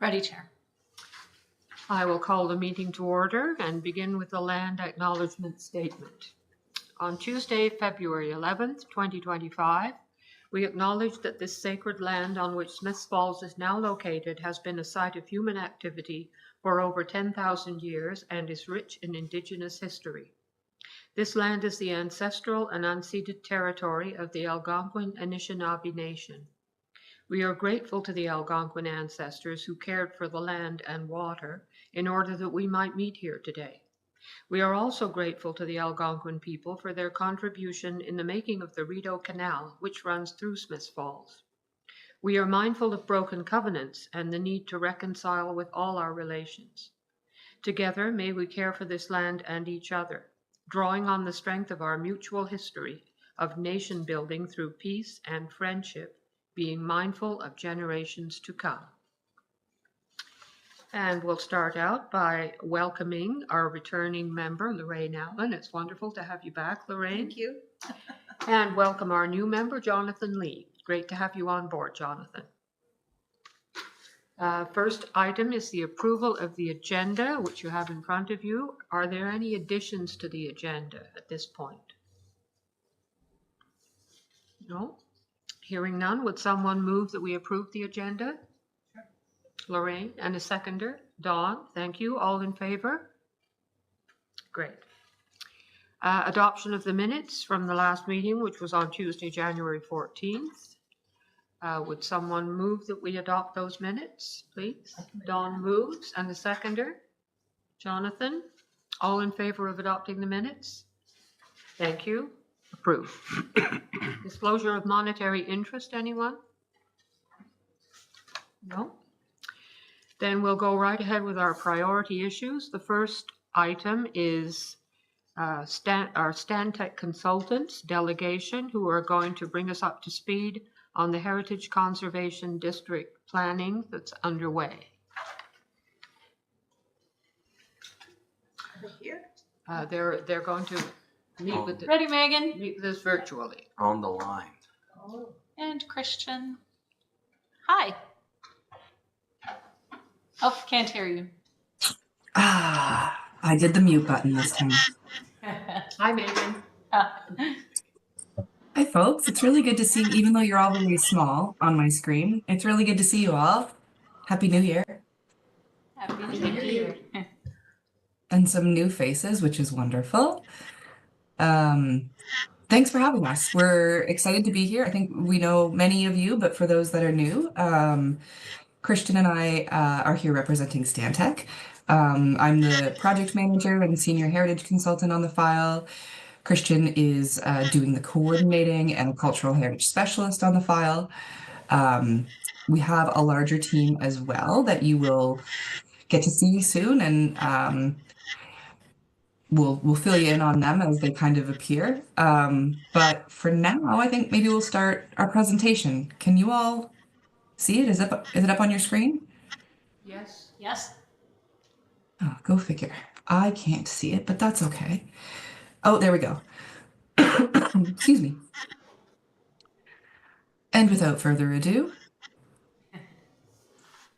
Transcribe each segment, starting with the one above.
Ready, Chair. I will call the meeting to order and begin with the land acknowledgement statement. On Tuesday, February 11th, 2025, we acknowledge that this sacred land on which Smiths Falls is now located has been a site of human activity for over 10,000 years and is rich in Indigenous history. This land is the ancestral and unceded territory of the Algonquin Anishinaabe Nation. We are grateful to the Algonquin ancestors who cared for the land and water in order that we might meet here today. We are also grateful to the Algonquin people for their contribution in the making of the Rideau Canal, which runs through Smiths Falls. We are mindful of broken covenants and the need to reconcile with all our relations. Together, may we care for this land and each other, drawing on the strength of our mutual history of nation building through peace and friendship, being mindful of generations to come. And we'll start out by welcoming our returning member, Lorraine Allen. It's wonderful to have you back, Lorraine. Thank you. And welcome our new member, Jonathan Lee. Great to have you on board, Jonathan. First item is the approval of the agenda, which you have in front of you. Are there any additions to the agenda at this point? No? Hearing none, would someone move that we approve the agenda? Lorraine, and a seconder. Dawn, thank you. All in favor? Great. Adoption of the minutes from the last meeting, which was on Tuesday, January 14th. Would someone move that we adopt those minutes, please? Dawn moves, and a seconder. Jonathan, all in favor of adopting the minutes? Thank you. Approved. Disclosure of monetary interest, anyone? No? Then we'll go right ahead with our priority issues. The first item is our Stantec consultants delegation, who are going to bring us up to speed on the Heritage Conservation District planning that's underway. Here. They're going to meet with Ready, Megan? meet with us virtually. On the line. Oh. And Christian. Hi. Oh, can't hear you. I did the mute button this time. Hi, Megan. Hi, folks. It's really good to see, even though you're all very small on my screen, it's really good to see you all. Happy New Year. Happy New Year. And some new faces, which is wonderful. Thanks for having us. We're excited to be here. I think we know many of you, but for those that are new, Christian and I are here representing Stantec. I'm the project manager and senior heritage consultant on the file. Christian is doing the coordinating and a cultural heritage specialist on the file. We have a larger team as well that you will get to see soon, and we'll fill you in on them as they kind of appear. But for now, I think maybe we'll start our presentation. Can you all see it? Is it up on your screen? Yes. Yes. Oh, go figure. I can't see it, but that's okay. Oh, there we go. Excuse me. And without further ado,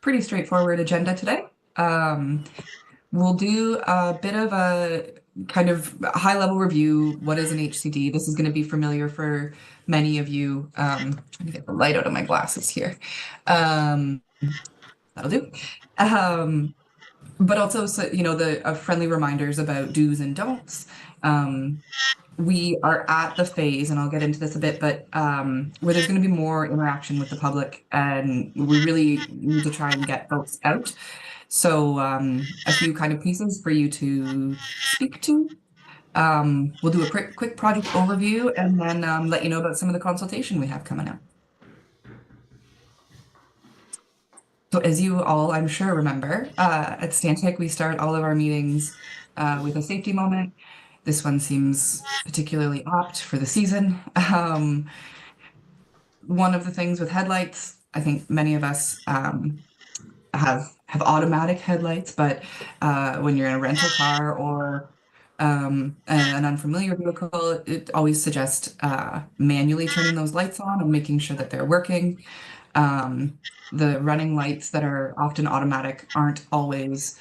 pretty straightforward agenda today. We'll do a bit of a kind of high-level review. What is an HCD? This is going to be familiar for many of you. Trying to get the light out of my glasses here. That'll do. But also, so, you know, the friendly reminders about do's and don'ts. We are at the phase, and I'll get into this a bit, but where there's going to be more interaction with the public, and we really need to try and get folks out. So a few kind of pieces for you to speak to. We'll do a quick project overview, and then let you know about some of the consultation we have coming up. So as you all, I'm sure, remember, at Stantec, we start all of our meetings with a safety moment. This one seems particularly apt for the season. One of the things with headlights, I think many of us have automatic headlights, but when you're in a rental car or an unfamiliar vehicle, it always suggests manually turning those lights on and making sure that they're working. Um, the running lights that are often automatic aren't always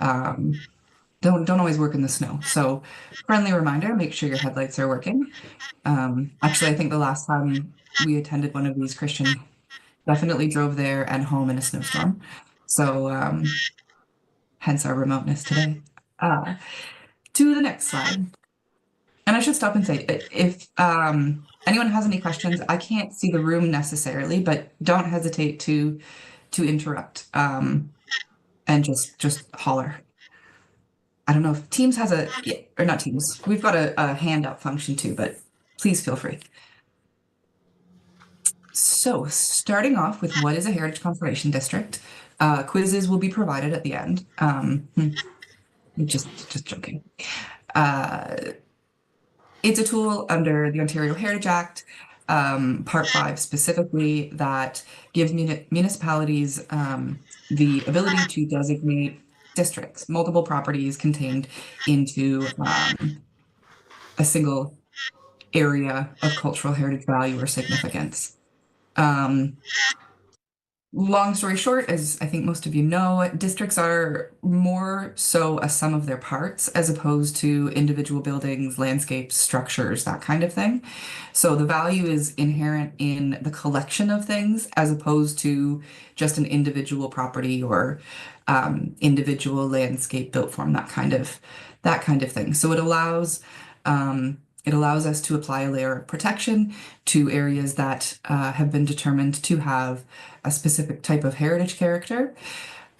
don't always work in the snow. So friendly reminder, make sure your headlights are working. Actually, I think the last time we attended one of these, Christian definitely drove there and home in a snowstorm. So hence our remoteness today. Uh, to the next slide. And I should stop and say, if anyone has any questions, I can't see the room necessarily, but don't hesitate to interrupt and just holler. I don't know if Teams has a, yeah, or not Teams. We've got a hand up function too, but please feel free. So, starting off with what is a heritage conservation district? Quizzes will be provided at the end. Just joking. Uh, It's a tool under the Ontario Heritage Act, Part 5 specifically, that gives municipalities the ability to designate districts, multiple properties contained into a single area of cultural heritage value or significance. Um, Long story short, as I think most of you know, districts are more so a sum of their parts as opposed to individual buildings, landscapes, structures, that kind of thing. So the value is inherent in the collection of things as opposed to just an individual property or individual landscape built form, that kind of thing. So it allows us to apply a layer of protection to areas that have been determined to have a specific type of heritage character.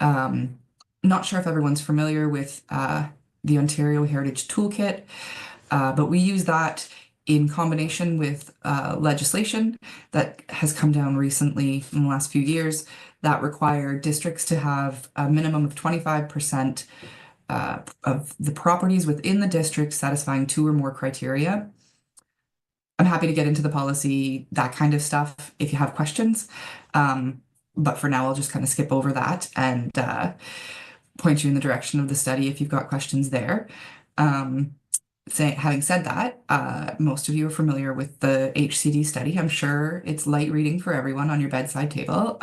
Um, Not sure if everyone's familiar with the Ontario Heritage Toolkit, but we use that in combination with legislation that has come down recently in the last few years that require districts to have a minimum of 25% of the properties within the district satisfying two or more criteria. I'm happy to get into the policy, that kind of stuff, if you have questions. But for now, I'll just kind of skip over that and point you in the direction of the study if you've got questions there. Having said that, most of you are familiar with the HCD study. I'm sure it's light reading for everyone on your bedside table.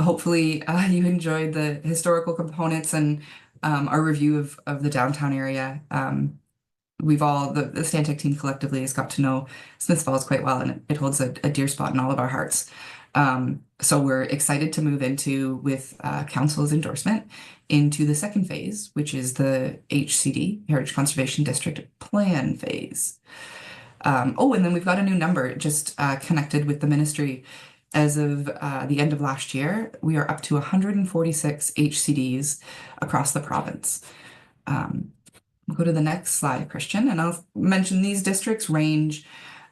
Hopefully, you enjoyed the historical components and our review of the downtown area. The Stantec team collectively has got to know Smiths Falls quite well, and it holds a dear spot in all of our hearts. So we're excited to move into, with council's endorsement, into the second phase, which is the HCD, Heritage Conservation District Plan phase. And then we've got a new number just connected with the ministry. As of the end of last year, we are up to 146 HCDs across the province. We'll go to the next slide, Christian, and I'll mention these districts range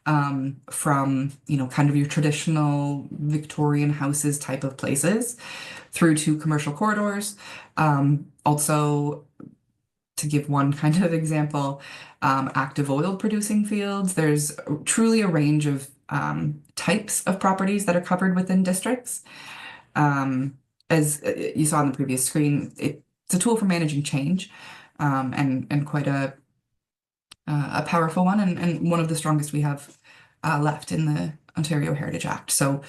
from, kind of your traditional Victorian houses type of places through to commercial corridors. Also, to give one kind of example, active oil producing fields. There's truly a range of types of properties that are covered within districts. As you saw on the previous screen, it's a tool for managing change, and quite a powerful one, and one of the strongest we have left in the Ontario Heritage Act. So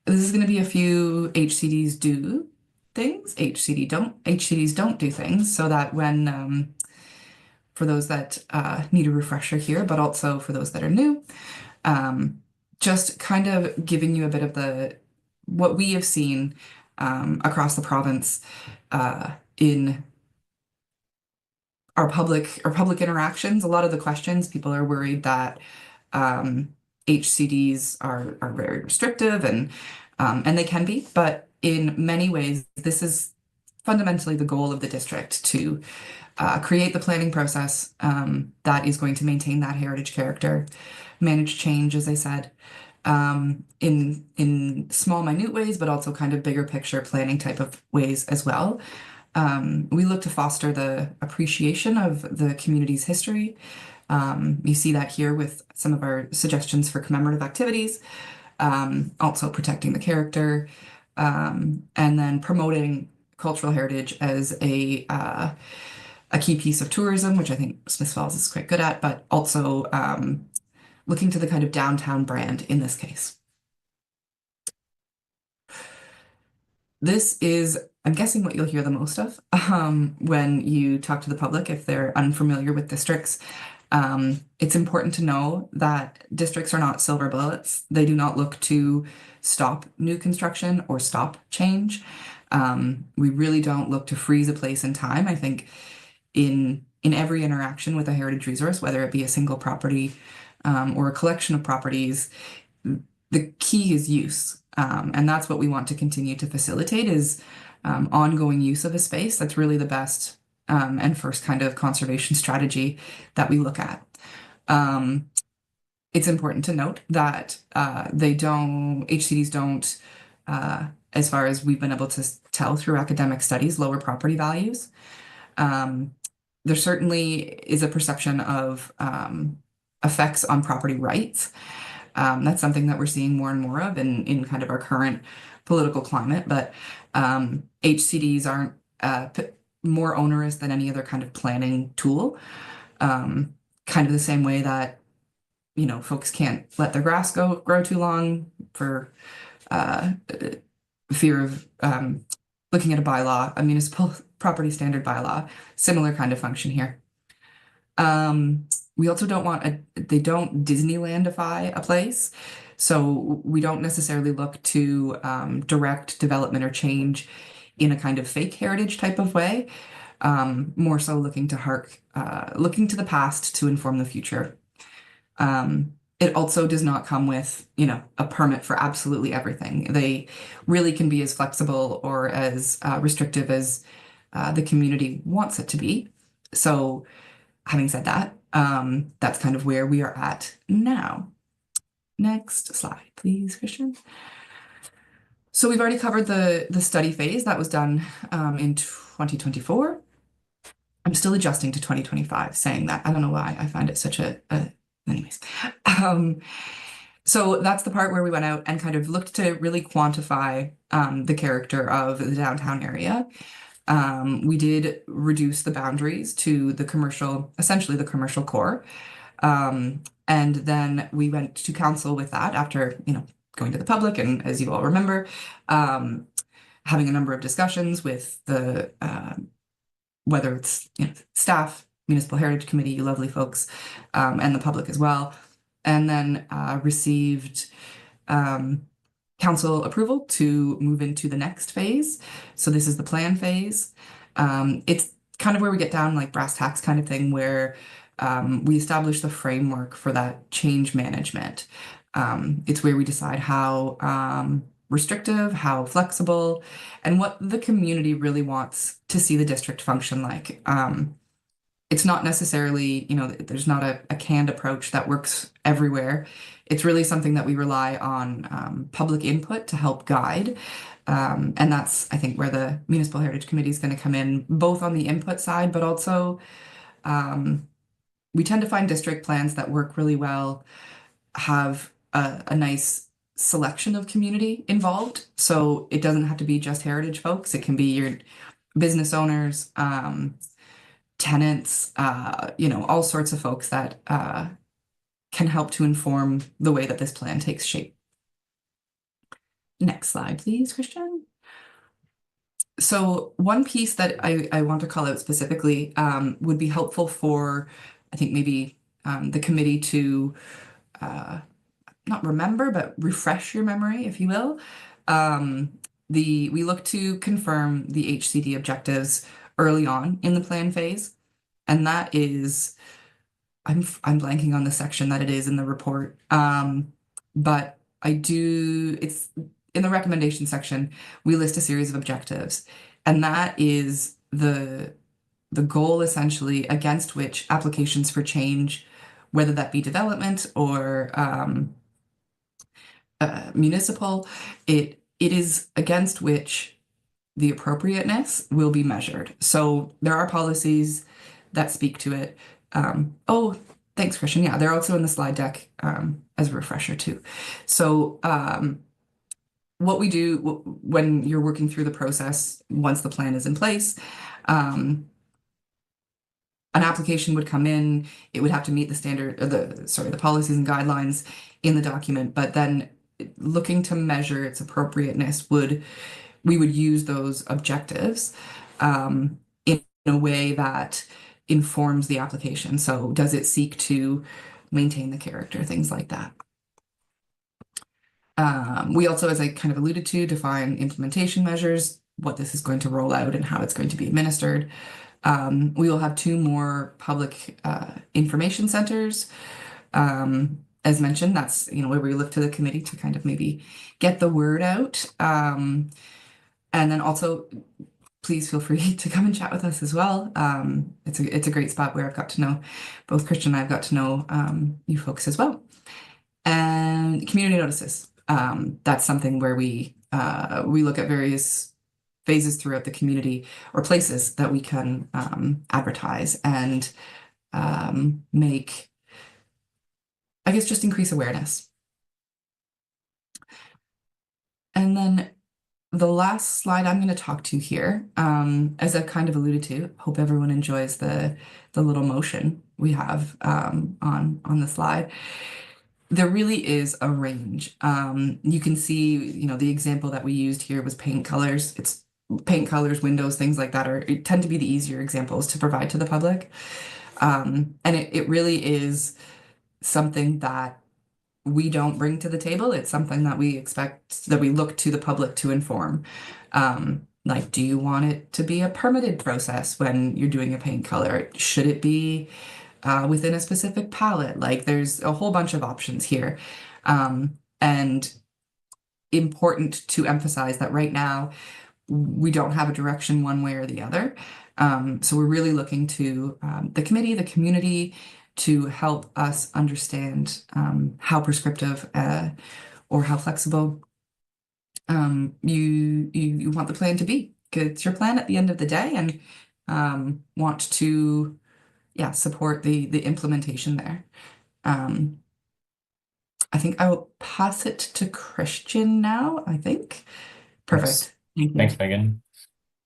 this is going to be a few HCDs do things, HCDs don't do things, so that when for those that need a refresher here, but also for those that are new, just kind of giving you a bit of what we have seen across the province in our public interactions. A lot of the questions, people are worried that HCDs are very restrictive, and they can be, but in many ways, this is fundamentally the goal of the district, to create the planning process that is going to maintain that heritage character, manage change, as I said, in small, minute ways, but also kind of bigger picture planning type of ways as well. We look to foster the appreciation of the community's history. You see that here with some of our suggestions for commemorative activities, also protecting the character, and then promoting cultural heritage as a key piece of tourism, which I think Smiths Falls is quite good at, but also looking to the kind of downtown brand in this case. This is, I'm guessing, what you'll hear the most of when you talk to the public if they're unfamiliar with districts. It's important to know that districts are not silver bullets. They do not look to stop new construction or stop change. We really don't look to freeze a place in time. I think in every interaction with a heritage resource, whether it be a single property or a collection of properties, the key is use. And that's what we want to continue to facilitate is ongoing use of a space. That's really the best and first kind of conservation strategy that we look at. It's important to note that HCDs don't, as far as we've been able to tell through academic studies, lower property values. There certainly is a perception of effects on property rights. That's something that we're seeing more and more of in kind of our current political climate, but HCDs aren't more onerous than any other kind of planning tool. Kind of the same way that, folks can't let their grass grow too long for fear of looking at a bylaw, a municipal property standard bylaw, similar kind of function here. We also they don't Disneylandify a place. So we don't necessarily look to direct development or change in a kind of fake heritage type of way. More so looking to the past to inform the future. It also does not come with, a permit for absolutely everything. They really can be as flexible or as restrictive as the community wants it to be. So having said that, that's kind of where we are at now. Next slide, please, Christian. So we've already covered the study phase that was done in 2024. I'm still adjusting to 2025, saying that. I don't know why I find it such anyways. So that's the part where we went out and kind of looked to really quantify the character of the downtown area. We did reduce the boundaries to essentially the commercial core. And then we went to council with that after, going to the public and, as you all remember, having a number of discussions with the whether it's staff, Municipal Heritage Committee, you lovely folks, and the public as well, and then received council approval to move into the next phase. So this is the plan phase. It's kind of where we get down like brass tacks kind of thing, where we establish the framework for that change management. It's where we decide how restrictive, how flexible, and what the community really wants to see the district function like. It's not necessarily, there's not a canned approach that works everywhere. It's really something that we rely on public input to help guide. And that's, I think, where the Municipal Heritage Committee is going to come in, both on the input side, but also we tend to find district plans that work really well, have a nice selection of community involved. So it doesn't have to be just heritage folks. It can be your business owners, tenants, all sorts of folks that can help to inform the way that this plan takes shape. Next slide, please, Christian. So one piece that I want to call out specifically would be helpful for, I think, maybe the committee to not remember, but refresh your memory, if you will. We look to confirm the HCD objectives early on in the plan phase, and that is, I'm blanking on the section that it is in the report, but it's in the recommendation section. We list a series of objectives, and that is the goal essentially against which applications for change, whether that be development or municipal, it is against which the appropriateness will be measured. So there are policies that speak to it. Oh, thanks, Christian. Yeah, they're also in the slide deck as a refresher too. So what we do when you're working through the process, once the plan is in place, an application would come in. It would have to meet the standard, the policies and guidelines, in the document, but then looking to measure its appropriateness would we would use those objectives in a way that informs the application. So does it seek to maintain the character, things like that. We also, as I kind of alluded to, define implementation measures, what this is going to roll out and how it's going to be administered. We will have 2 more public information centers. As mentioned, that's where we look to the committee to kind of maybe get the word out. And then also, please feel free to come and chat with us as well. It's a great spot where I've got to know both Christian and I've got to know you folks as well. And community notices. That's something where we look at various phases throughout the community or places that we can advertise and make, I guess, just increase awareness. And then the last slide I'm going to talk to here, as I've kind of alluded to, hope everyone enjoys the little motion we have on the slide. There really is a range. You can see, the example that we used here was paint colors. It's paint colors, windows, things like that tend to be the easier examples to provide to the public. And it really is something that we don't bring to the table. It's something that we expect, that we look to the public to inform. Like, do you want it to be a permitted process when you're doing a paint color? Should it be within a specific palette? Like, there's a whole bunch of options here. And important to emphasize that right now, we don't have a direction one way or the other. So we're really looking to the committee, the community, to help us understand how prescriptive or how flexible you want the plan to be. 'Cause it's your plan at the end of the day, and want to support the implementation there. I think I will pass it to Christian now, I think. Perfect. Yes. Thank you. Thanks, Megan.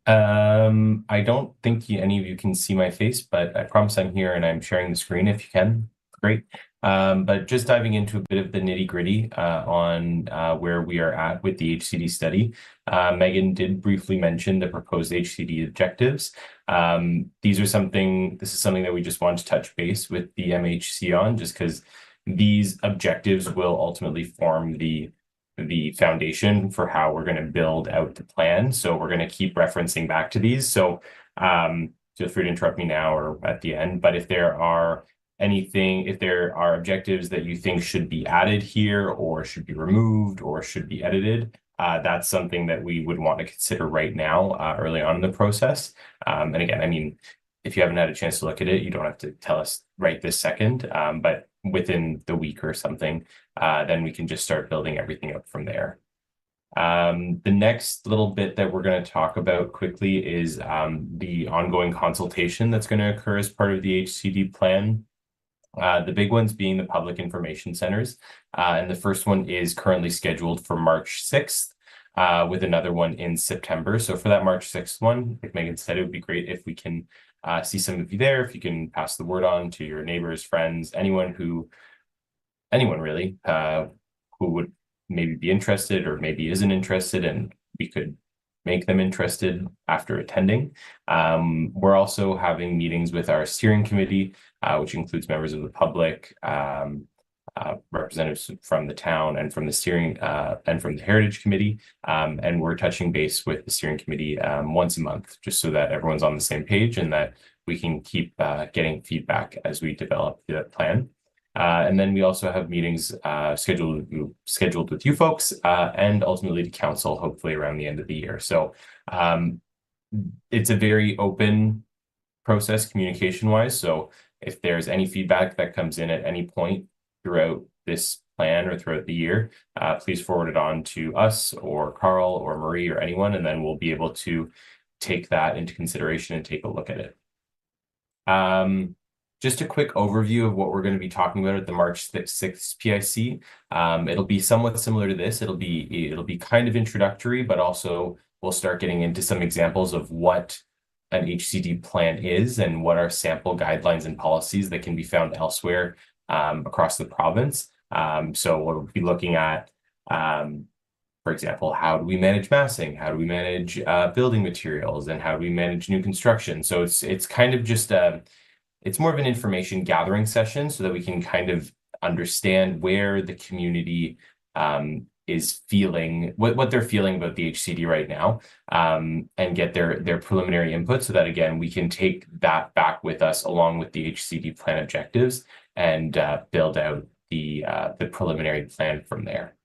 I don't think any of you can see my face, but I promise I'm here and I'm sharing the screen if you can. Great. But just diving into a bit of the nitty-gritty on where we are at with the HCD study. Megan did briefly mention the proposed HCD objectives. This is something that we just want to touch base with the MHC on, just because these objectives will ultimately form the foundation for how we're going to build out the plan. So we're going to keep referencing back to these. So feel free to interrupt me now or at the end. But if there are objectives that you think should be added here or should be removed or should be edited, that's something that we would want to consider right now, early on in the process. And again, I mean, if you haven't had a chance to look at it, you don't have to tell us right this second, but within the week or something, then we can just start building everything up from there. The next little bit that we're going to talk about quickly is the ongoing consultation that's going to occur as part of the HCD plan. The big ones being the public information centers. And the first one is currently scheduled for March 6th, with another one in September. So for that March 6th one, like Megan said, it would be great if we can see some of you there, if you can pass the word on to your neighbors, friends, anyone really, who would maybe be interested or maybe isn't interested, and we could make them interested after attending. We're also having meetings with our steering committee, which includes members of the public, representatives from the town and from the steering and from the Heritage Committee. And we're touching base with the steering committee once a month, just so that everyone's on the same page and that we can keep getting feedback as we develop the plan. And then we also have meetings scheduled with you folks and ultimately to council, hopefully around the end of the year. So it's a very open process communication wise. So if there's any feedback that comes in at any point throughout this plan or throughout the year, please forward it on to us or Carl or Marie or anyone, and then we'll be able to take that into consideration and take a look at it. Just a quick overview of what we're going to be talking about at the March 6th PIC. It'll be somewhat similar to this. It'll be kind of introductory, but also we'll start getting into some examples of what an HCD plan is and what are sample guidelines and policies that can be found elsewhere across the province. So we'll be looking at for example, how do we manage massing? How do we manage building materials? And how do we manage new construction? So it's kind of just it's more of an information gathering session so that we can kind of understand where the community is feeling, what they're feeling about the HCD right now, and get their preliminary input so that, again, we can take that back with us along with the HCD plan objectives and build out the preliminary plan from there.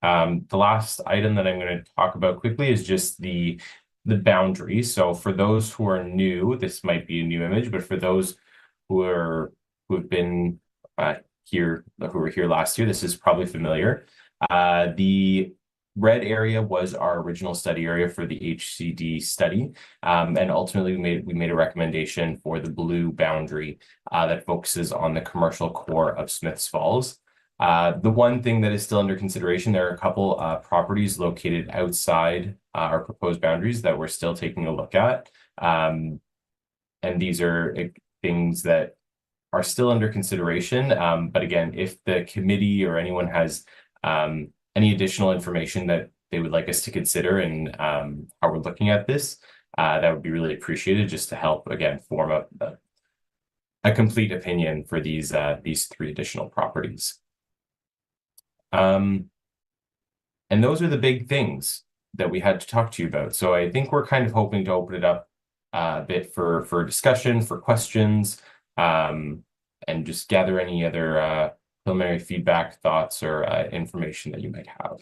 The last item that I'm going to talk about quickly is just the boundaries. So for those who are new, this might be a new image, but for those who have been here, who were here last year, this is probably familiar. The red area was our original study area for the HCD study, and ultimately we made a recommendation for the blue boundary that focuses on the commercial core of Smiths Falls. The one thing that is still under consideration, there are a couple properties located outside our proposed boundaries that we're still taking a look at. And these are things that are still under consideration. But again, if the committee or anyone has any additional information that they would like us to consider and how we're looking at this, that would be really appreciated, just to help, again, form a complete opinion for these 3 additional properties. And those are the big things that we had to talk to you about. So I think we're kind of hoping to open it up a bit for discussion, for questions, and just gather any other preliminary feedback, thoughts, or information that you might have.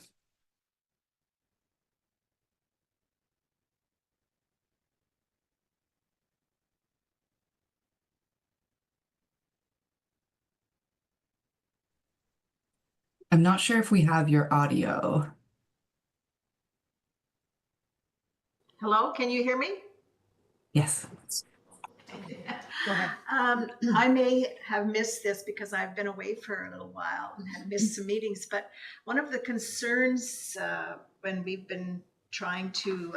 I'm not sure if we have your audio. Hello, can you hear me? Yes. Go ahead. I may have missed this because I've been away for a little while and have missed some meetings, but one of the concerns when we've been trying to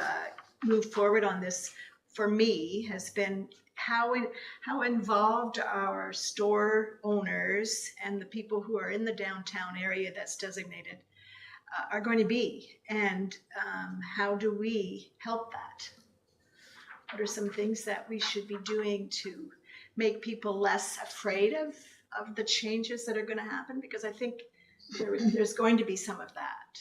move forward on this for me has been how involved our store owners and the people who are in the downtown area that's designated are going to be, and how do we help that? What are some things that we should be doing to make people less afraid of the changes that are going to happen? Because I think there's going to be some of that.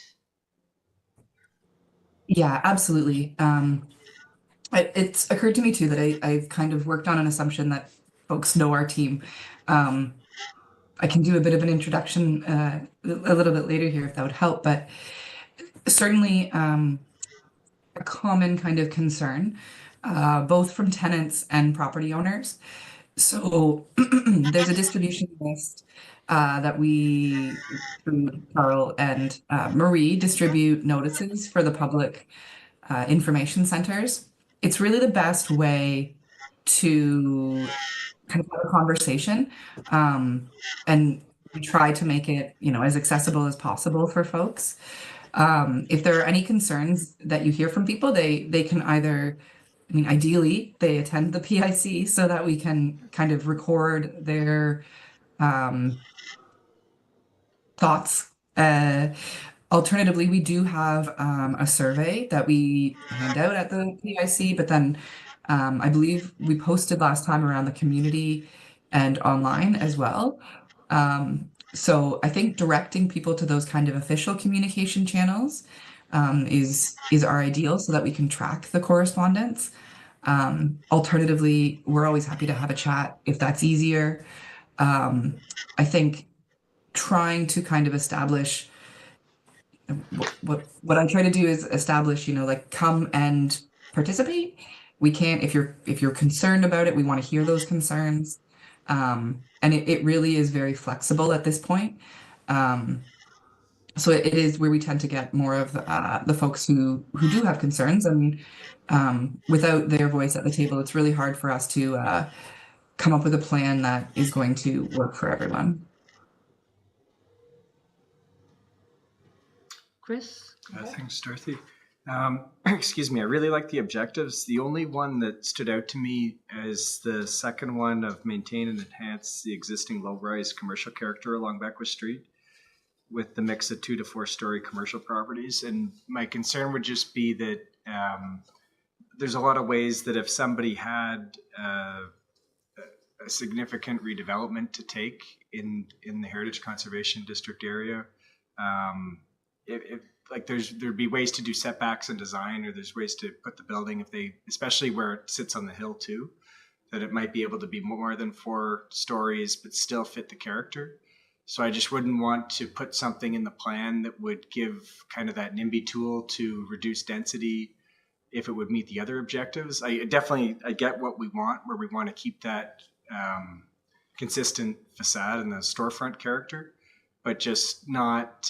Yeah, absolutely. It's occurred to me too that I've kind of worked on an assumption that folks know our team. I can do a bit of an introduction a little bit later here if that would help, but certainly a common kind of concern, both from tenants and property owners. So there's a distribution list that we, through Carl and Marie, distribute notices for the public information centers. It's really the best way to kind of have a conversation, and we try to make it, as accessible as possible for folks. If there are any concerns that you hear from people, they can either, ideally, they attend the PIC so that we can kind of record their thoughts. Alternatively, we do have a survey that we hand out at the PIC, but then I believe we posted last time around the community and online as well. So I think directing people to those kind of official communication channels is our ideal so that we can track the correspondence. Alternatively, we're always happy to have a chat if that's easier. I think trying to kind of establish what I try to do is establish, like, come and participate. We can't, if you're concerned about it, we want to hear those concerns. And it really is very flexible at this point. So it is where we tend to get more of the folks who do have concerns, and without their voice at the table, it's really hard for us to come up with a plan that is going to work for everyone. Chris? Thanks, Dorothy. Excuse me, I really like the objectives. The only one that stood out to me is the second one of maintain and enhance the existing low-rise commercial character along Beckwith Street. with the mix of 2 to 4 story commercial properties. And my concern would just be that there's a lot of ways that if somebody had a significant redevelopment to take in the Heritage Conservation District area, like there'd be ways to do setbacks and design, or there's ways to put the building, if they, especially where it sits on the hill too, that it might be able to be more than 4 stories but still fit the character. So I just wouldn't want to put something in the plan that would give kind of that NIMBY tool to reduce density if it would meet the other objectives. I get what we want, where we want to keep that consistent facade and the storefront character, but just not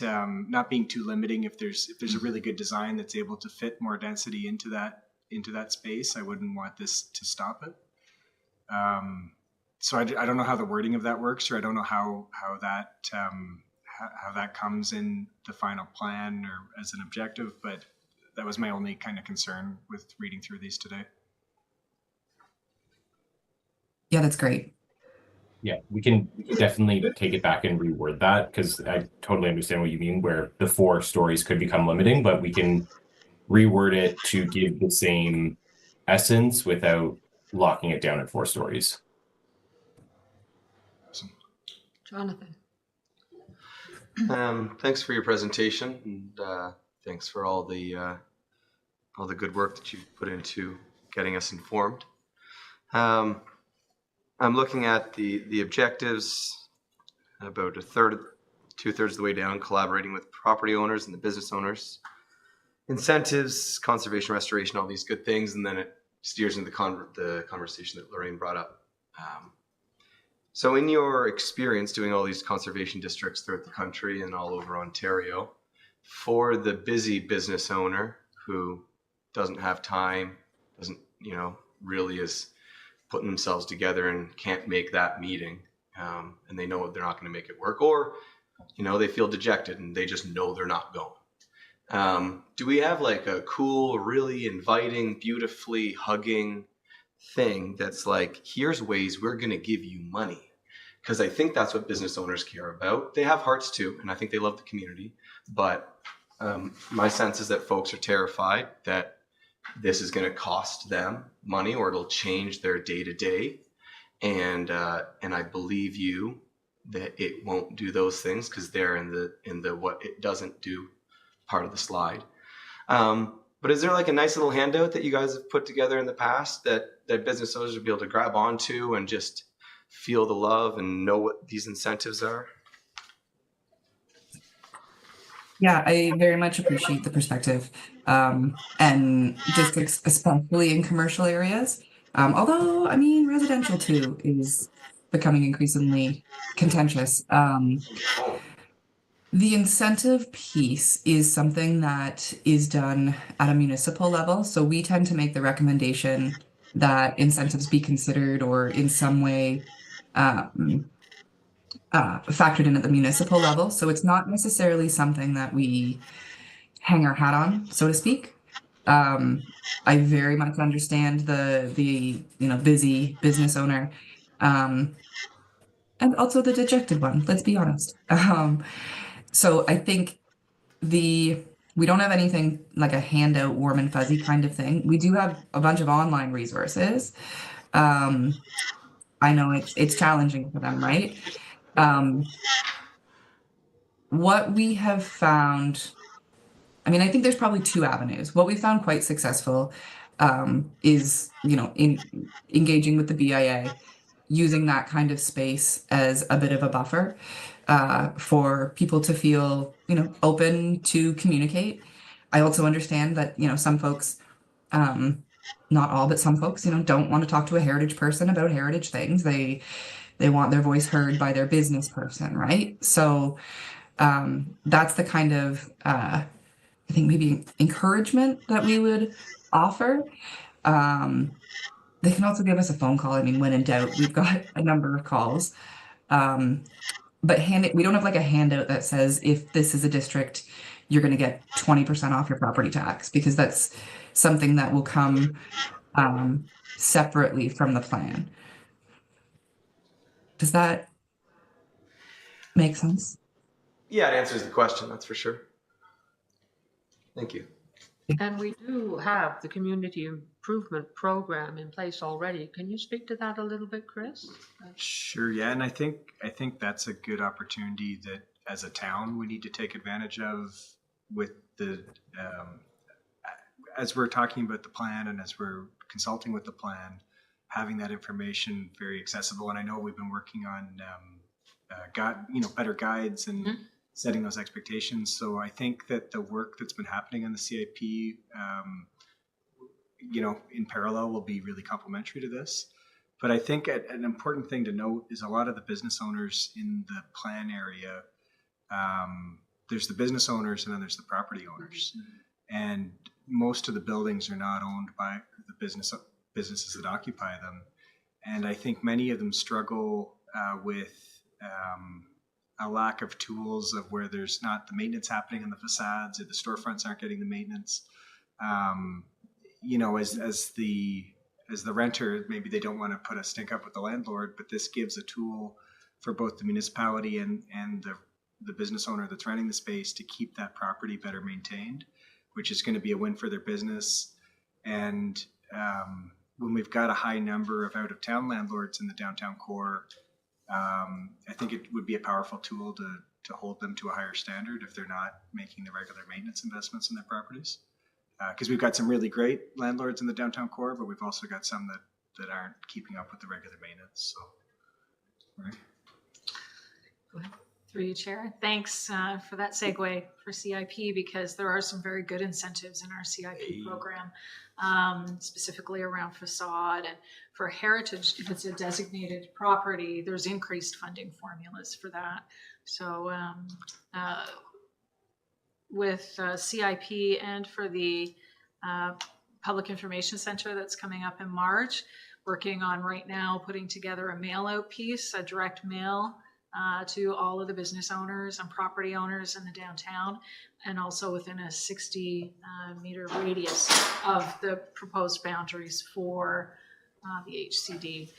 being too limiting. If there's a really good design that's able to fit more density into that space, I wouldn't want this to stop it. So I don't know how the wording of that works, or I don't know how that comes in the final plan or as an objective, but that was my only kind of concern with reading through these today. Yeah, that's great. Yeah, we can definitely take it back and reword that, because I totally understand what you mean, where the 4 stories could become limiting, but we can reword it to give the same essence without locking it down at 4 stories. Jonathan. Thanks for your presentation, and thanks for all the good work that you've put into getting us informed. I'm looking at the objectives, about 2/3 of the way down, collaborating with property owners and the business owners, incentives, conservation, restoration, all these good things, and then it steers into the conversation that Lorraine brought up. So in your experience doing all these conservation districts throughout the country and all over Ontario, for the busy business owner who doesn't have time, doesn't, really is putting themselves together and can't make that meeting, and they know they're not going to make it work, or, they feel dejected and they just know they're not going. Do we have like a cool, really inviting, beautifully hugging thing that's like, here's ways we're going to give you money? Because I think that's what business owners care about. They have hearts too, and I think they love the community. But my sense is that folks are terrified that this is going to cost them money, or it'll change their day to day. And I believe you that it won't do those things, because they're in the what it doesn't do part of the slide. But is there like a nice little handout that you guys have put together in the past that business owners would be able to grab onto and just feel the love and know what these incentives are? Yeah, I very much appreciate the perspective, and districts, especially in commercial areas. Although, residential too is becoming increasingly contentious. The incentive piece is something that is done at a municipal level. So we tend to make the recommendation that incentives be considered or in some way factored in at the municipal level. So it's not necessarily something that we hang our hat on, so to speak. I very much understand the busy business owner, and also the dejected one. Let's be honest. So I think we don't have anything like a handout, warm and fuzzy kind of thing. We do have a bunch of online resources. I know it's challenging for them, right? What we have found, I think there's probably 2 avenues. What we found quite successful is, in engaging with the BIA, using that kind of space as a bit of a buffer for people to feel, open to communicate. I also understand that, some folks, not all, but some folks, don't want to talk to a heritage person about heritage things. They want their voice heard by their business person, right? So that's the kind of, I think maybe encouragement that we would offer. They can also give us a phone call. When in doubt, we've got a number of calls. But we don't have like a handout that says, if this is a district, you're going to get 20% off your property tax, because that's something that will come separately from the plan. Does that make sense? Yeah, it answers the question, that's for sure. Thank you. And we do have the community improvement program in place already. Can you speak to that a little bit, Chris? Sure, yeah, and I think that's a good opportunity that as a town we need to take advantage of with the as we're talking about the plan and as we're consulting with the plan, having that information very accessible. And I know we've been working on better guides and setting those expectations. So I think that the work that's been happening on the CIP, in parallel will be really complementary to this. But I think an important thing to note is a lot of the business owners in the plan area, there's the business owners and then there's the property owners. And most of the buildings are not owned by the businesses that occupy them. And I think many of them struggle with a lack of tools of where there's not the maintenance happening in the facades, or the storefronts aren't getting the maintenance. As the renter, maybe they don't want to put a stink up with the landlord, but this gives a tool for both the municipality and the business owner that's renting the space to keep that property better maintained, which is going to be a win for their business. And when we've got a high number of out-of-town landlords in the downtown core, I think it would be a powerful tool to hold them to a higher standard if they're not making the regular maintenance investments in their properties. Because we've got some really great landlords in the downtown core, but we've also got some that aren't keeping up with the regular maintenance. So, right. Go ahead. Through you, Chair. Thanks for that segue for CIP, because there are some very good incentives in our CIP program, specifically around facade. And for heritage, if it's a designated property, there's increased funding formulas for that. So with CIP and for the Public Information Center that's coming up in March, working on right now putting together a mail out piece, a direct mail to all of the business owners and property owners in the downtown, and also within a 60-meter radius of the proposed boundaries for the HCD.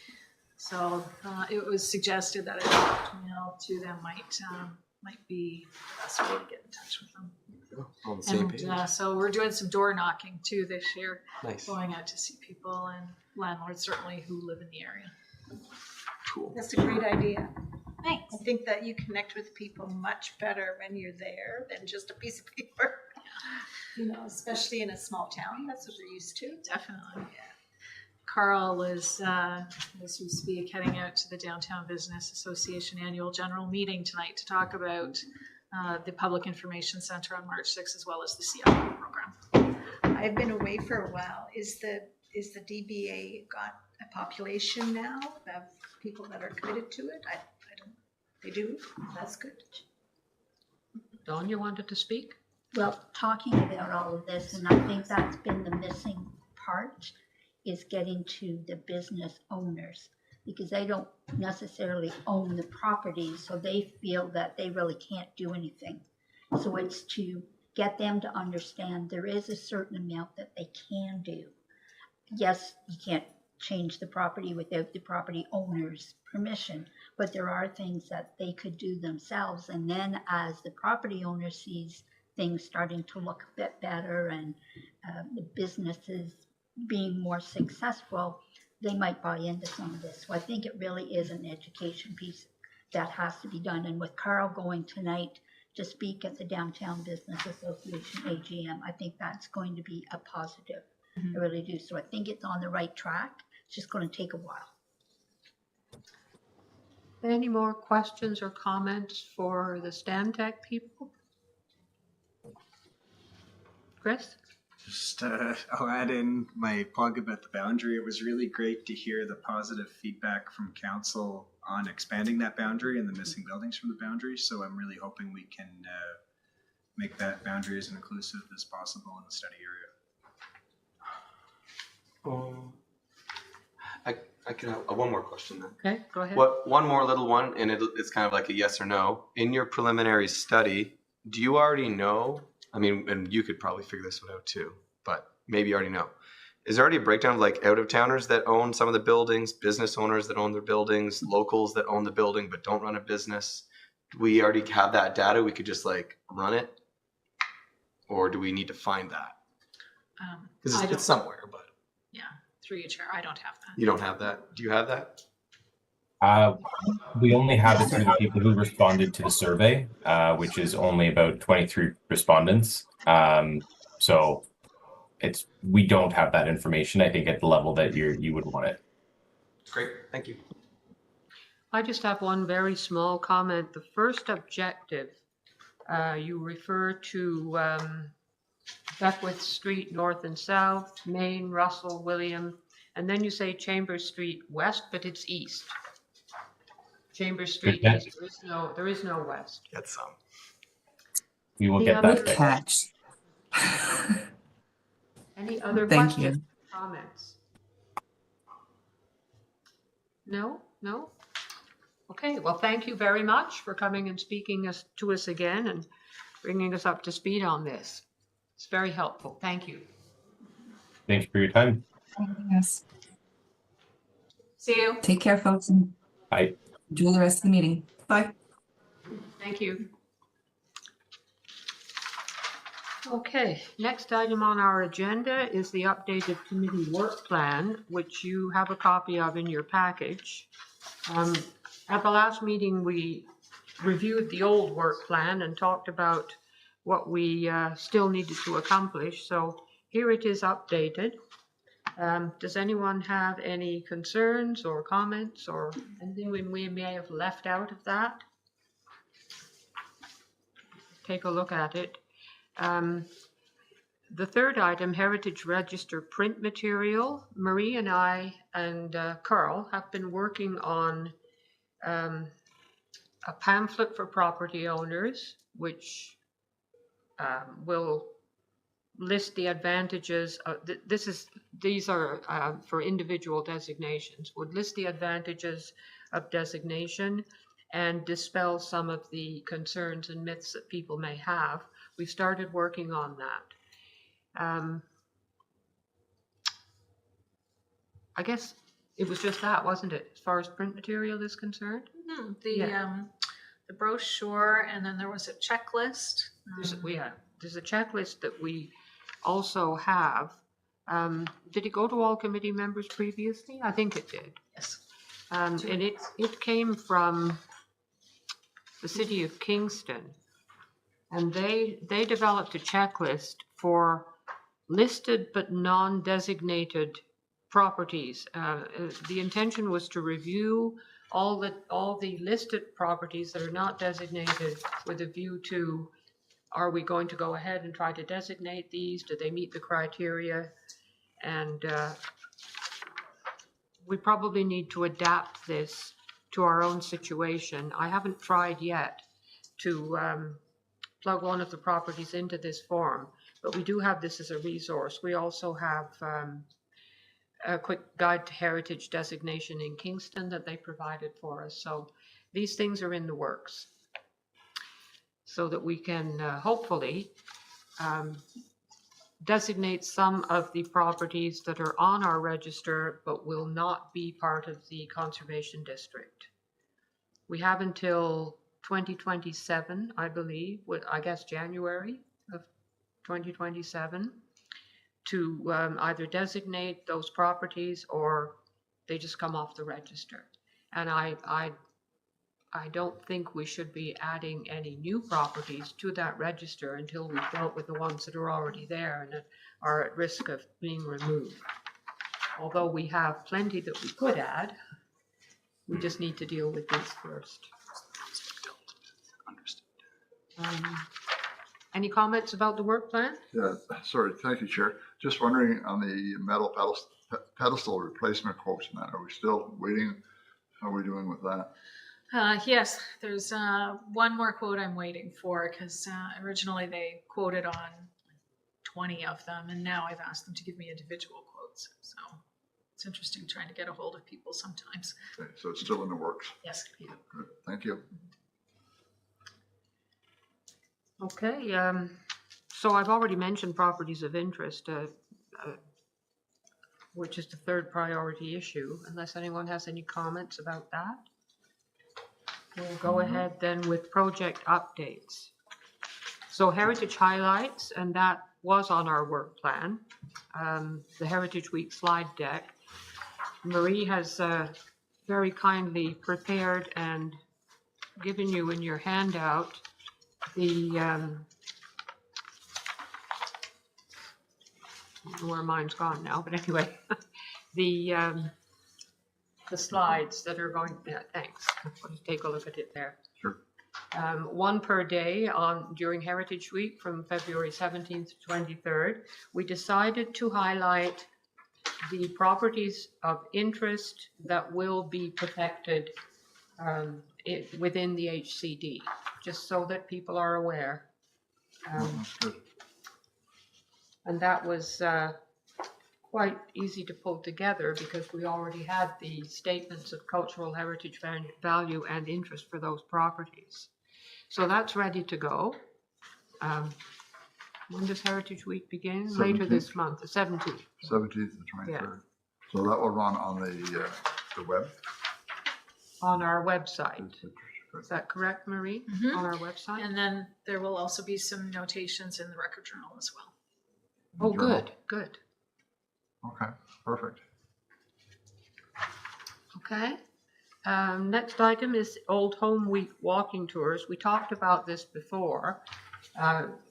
So it was suggested that a direct mail to them might be the best way to get in touch with them. On the same page. So we're doing some door knocking too this year, Nice. going out to see people and landlords certainly who live in the area. Cool. That's a great idea. Thanks. I think that you connect with people much better when you're there than just a piece of paper. Especially in a small town, that's what they're used to. Definitely. Yeah. Carl is, as we speak, heading out to the Downtown Business Association annual general meeting tonight to talk about the Public Information Center on March 6th, as well as the CIP program. I've been away for a while. Is the DBA got a population now of people that are committed to it? I don't. They do. That's good. Dawn, you wanted to speak? Well, talking about all of this, and I think that's been the missing part, is getting to the business owners, because they don't necessarily own the property, so they feel that they really can't do anything. So it's to get them to understand there is a certain amount that they can do. Yes, you can't change the property without the property owner's permission, but there are things that they could do themselves. And then as the property owner sees things starting to look a bit better and the businesses being more successful, they might buy into some of this. So I think it really is an education piece that has to be done. And with Carl going tonight to speak at the Downtown Business Association AGM, I think that's going to be a positive. I really do. So I think it's on the right track. It's just going to take a while. Any more questions or comments for the Stantec people? Chris? Just I'll add in my plug about the boundary. It was really great to hear the positive feedback from council on expanding that boundary and the missing buildings from the boundary. So I'm really hoping we can make that boundary as inclusive as possible in the study area. I can have one more question then. Okay, go ahead. One more little one, and it's kind of like a yes or no. In your preliminary study, do you already know? I mean, and you could probably figure this one out too, but maybe you already know. Is there already a breakdown of like out-of-towners that own some of the buildings, business owners that own their buildings, locals that own the building but don't run a business? we already have that data? We could just like run it, or do we need to find that? Because I don't- it's somewhere, but Yeah, through you, Chair. I don't have that. you don't have that. Do you have that? We only have it through the people who responded to the survey, which is only about 23 respondents. So we don't have that information, I think, at the level that you would want it. Great, thank you. I just have one very small comment. The first objective, you refer to Beckwith Street North and South, Main, Russell, William, and then you say Chambers Street West, but it's east. Chambers Street Okay. East. There is no west. Get some. We will The get other- that. Good catch. Any other Thank questions, you. comments? No? Okay, well, thank you very much for coming and speaking to us again and bringing us up to speed on this. It's very helpful. Thank you. Thank you for your time. Yes. See you. Take care, folks, and Bye. enjoy the rest of the meeting. Bye. Thank you. Okay, next item on our agenda is the updated committee work plan, which you have a copy of in your package. At the last meeting, we reviewed the old work plan and talked about what we still needed to accomplish. So here it is updated. Does anyone have any concerns or comments or anything we may have left out of that? Take a look at it. The third item, Heritage Register print material. Marie and I and Carl have been working on a pamphlet for property owners, which will list the advantages of, these are for individual designations, would list the advantages of designation and dispel some of the concerns and myths that people may have. We started working on that. I guess it was just that, wasn't it, as far as print material is concerned? The brochure, and then there was a checklist. There's a checklist that we also have. Did it go to all committee members previously? I think it did. Yes. And it came from the city of Kingston. And they developed a checklist for listed but non-designated properties. The intention was to review all the listed properties that are not designated with a view to, are we going to go ahead and try to designate these? Do they meet the criteria? And we probably need to adapt this to our own situation. I haven't tried yet to plug one of the properties into this form, but we do have this as a resource. We also have a quick guide to heritage designation in Kingston that they provided for us. So these things are in the works so that we can hopefully designate some of the properties that are on our register but will not be part of the conservation district. We have until 2027, I believe, I guess January of 2027, to either designate those properties or they just come off the register. And I don't think we should be adding any new properties to that register until we've dealt with the ones that are already there and that are at risk of being removed. Although we have plenty that we could add, we just need to deal with these first. Any comments about the work plan? Yeah, sorry, thank you, Chair. Just wondering on the metal pedestal replacement quotes and that, are we still waiting? How are we doing with that? Yes, there's one more quote I'm waiting for because originally they quoted on 20 of them, and now I've asked them to give me individual quotes. So it's interesting trying to get a hold of people sometimes. Okay, so it's still in the works. Yes. Good, thank you. Okay, so I've already mentioned properties of interest, which is the third priority issue, unless anyone has any comments about that. We'll go ahead then with project updates. So Heritage highlights, and that was on our work plan, the Heritage Week slide deck. Marie has very kindly prepared and given you in your handout the, I don't know where mine's gone now, but anyway, the slides that are going, yeah, thanks. Let's take a look at it there. Sure. One per day during Heritage Week from February 17th to 23rd. We decided to highlight the properties of interest that will be protected within the HCD, just so that people are aware. That's good. And that was quite easy to pull together because we already had the statements of cultural heritage value and interest for those properties. So that's ready to go. When does Heritage Week begin? 17th. Later this month, the 17th. 17th and 23rd. Yeah. So that will run on the web. On our website. Is that correct, Marie? Mhm. On our website? And then there will also be some notations in the record journal as well. Oh, Journal. good, good. Okay, perfect. Okay. Next item is Old Home Week walking tours. We talked about this before.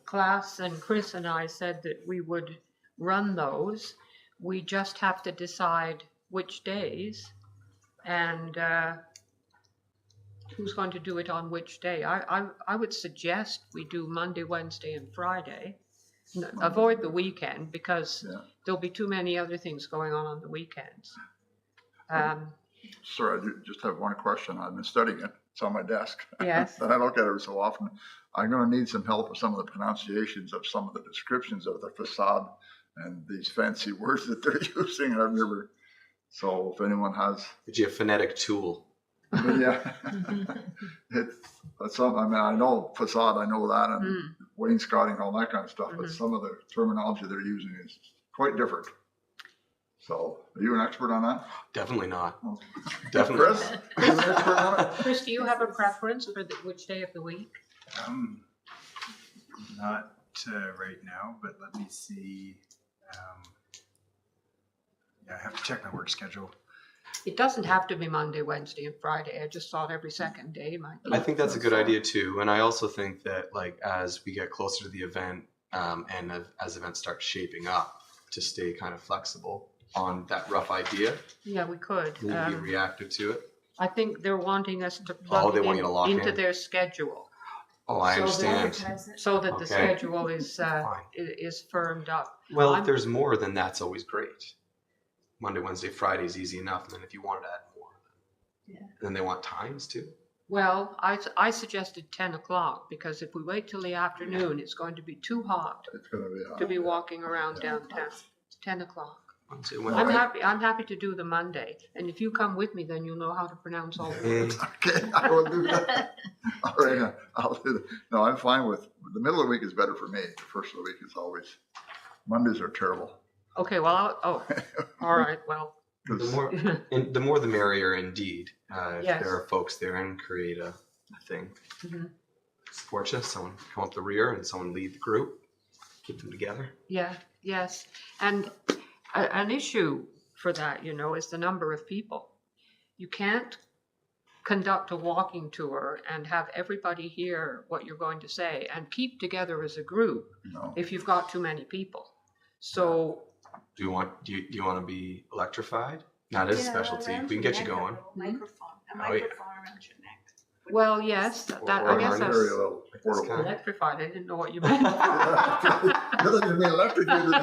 Class and Chris and I said that we would run those. We just have to decide which days and who's going to do it on which day. I would suggest we do Monday, Wednesday, and Friday. Avoid the weekend because there'll be too many other things going on the weekends. Sir, I do just have one question. I've been studying it. It's on my desk. Yes. And I look at it every so often. I'm going to need some help with some of the pronunciations of some of the descriptions of the facade and these fancy words that they're using. I've never. So if anyone has. Did you a phonetic tool? But yeah. That's something. I mean, I know facade, I know that, and wainscoting, all that kind of stuff, but some of the terminology they're using is quite different. So, are you an expert on that? Definitely not. Oh. Definitely Chris? not. Are you an expert on it? Chris, do you have a preference for which day of the week? Not right now, but let me see. Yeah, I have to check my work schedule. It doesn't have to be Monday, Wednesday, and Friday. I just thought every second day might be. I think that's a good idea too, and I also think that like as we get closer to the event, and as events start shaping up, to stay kind of flexible on that rough idea, Yeah, we could. we need to be reactive to it. I think they're wanting us to plug they it want you to lock into in. their schedule Oh, I So understand. so that the Okay. schedule is Fine. is firmed up. Well, I'm- if there's more, then that's always great. Monday, Wednesday, Friday is easy enough, and then if you wanted to add more, then they want times too. Well, I suggested 10 o'clock because if we wait till the afternoon, it's going to be too hot It's going to be hot. to be walking around downtown. 10 o'clock. Wednesday, I'm Wednesday. happy to do the Monday. And if you come with me, then you'll know how to pronounce all the words. Okay, I will do that. All right, I'll do that. No, I'm fine with, the middle of the week is better for me. The first of the week is always, Mondays are terrible. Okay, well, all right, well. The more the merrier, indeed. If Yes. there are folks there and create a thing. Mhm. Support you. Someone come up the rear and someone lead the group. Keep them together. Yeah, yes. And an issue for that, is the number of people. You can't conduct a walking tour and have everybody hear what you're going to say and keep together as a group No. if you've got too many people. So, Do you want to be electrified? That is a specialty. We can get you going. A microphone Oh, yeah. around your neck. well, yes, that Or I guess harness. that's Very little portable. kind electrified. I didn't know what you meant. Doesn't even mean electrocuted.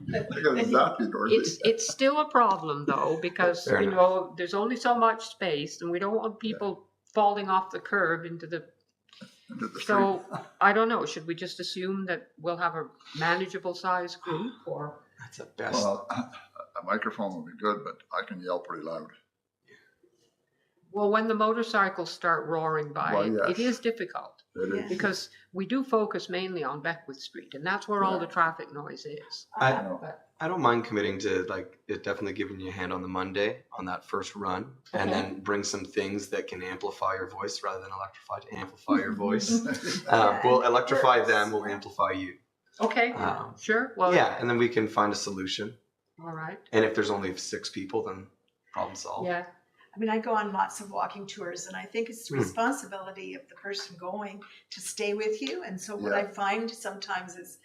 Because exactly, Dorothy. It's still a problem though, because, Fair enough. there's only so much space and we don't want people falling off the curb into the, Into the street. so I don't know, should we just assume that we'll have a manageable size group or? That's the best. Well, a microphone would be good, but I can yell pretty loud. Well, when the motorcycles start roaring by, Well, yes. it is difficult It is. because we do focus mainly on Beckwith Street and that's where all the traffic noise is. I, know. But I don't mind committing to like it definitely giving you a hand on the Monday on that first run, and Okay. then bring some things that can amplify your voice rather than electrify to amplify your voice. Yeah, We'll and it electrify works. them, we'll amplify you. Okay, sure, well, Yeah, and then we can find a solution. all right, And if there's only 6 people, then problem solved. yeah, I mean, I go on lots of walking tours, and I think it's the responsibility of the person going to stay with you. And so what I find sometimes is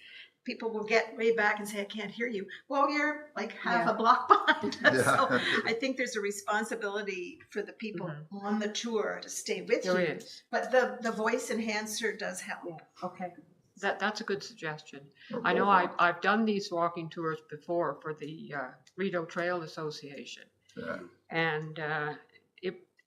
people will get way back and say, I can't hear you. Well, you're like half Yeah. a block behind us. Yeah. So I think there's a responsibility for the people on the tour to stay with there you. is, But the voice enhancer does help. yeah, okay. That's a good suggestion. I know I've done these walking tours before for the Rideau Trail Association. Yeah. And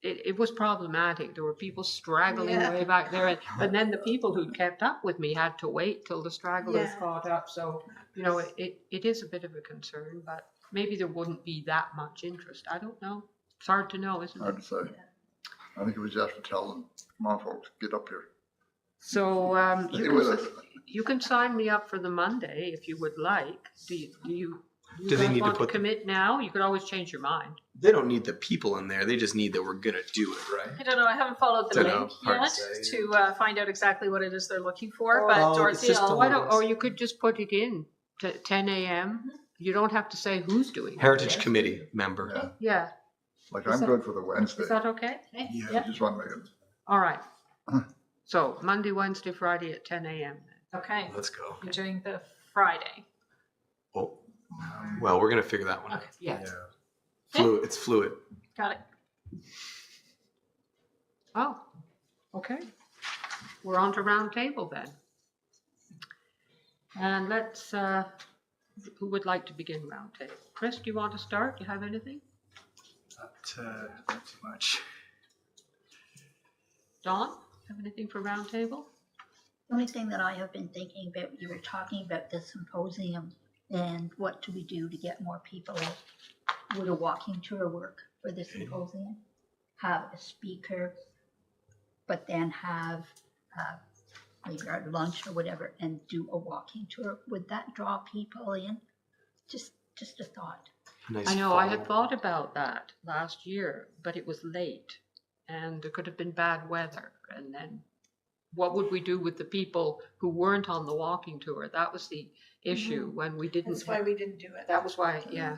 it was problematic. There were people straggling Yeah. way back there. And then the people who kept up with me had to wait till the stragglers Yeah. caught up. So, you know, it is a bit of a concern, but maybe there wouldn't be that much interest. I don't know. It's hard to know, isn't it? Hard to say. I think it was just to tell them, come on folks, get up here. So Stay with us. you can sign me up for the Monday if you would like. Do you Do they guys need to want put- commit now? You could always change your mind. They don't need the people in there. They just need that we're gonna do it, right? I don't know. I haven't followed the Dunno, link hard to yet say. to find out exactly what it is they're looking for. Oh, But it's Dorothy, just I'll- a Why don't, little- or you could just put it in to 10 a.m. You don't have to say who's doing it. Heritage Committee member. Yeah. Yeah, Like Is I'm that- good for the Wednesday. is that okay? I just want to make it. All right. So Monday, Wednesday, Friday at 10 a.m. okay, Let's go. you're doing the Friday. Oh, well, we're gonna figure that one out. Okay, Yeah. Fluid. It's fluid. got it. Oh, okay. We're on to round table then. And let's, who would like to begin round table? Chris, do you want to start? Do you have anything? Not too much. Dawn, have anything for round table? The only thing that I have been thinking about, you were talking about the symposium and what do we do to get more people? Would a walking tour work for the symposium? Have a speaker, but then have maybe our lunch or whatever and do a walking tour? Would that draw people in? Just a thought. Nice I know, I had fall. thought about that last year, but it was late and there could have been bad weather. And then what would we do with the people who weren't on the walking tour? That was the issue when we didn't. That's why we didn't do it. That was why, yeah.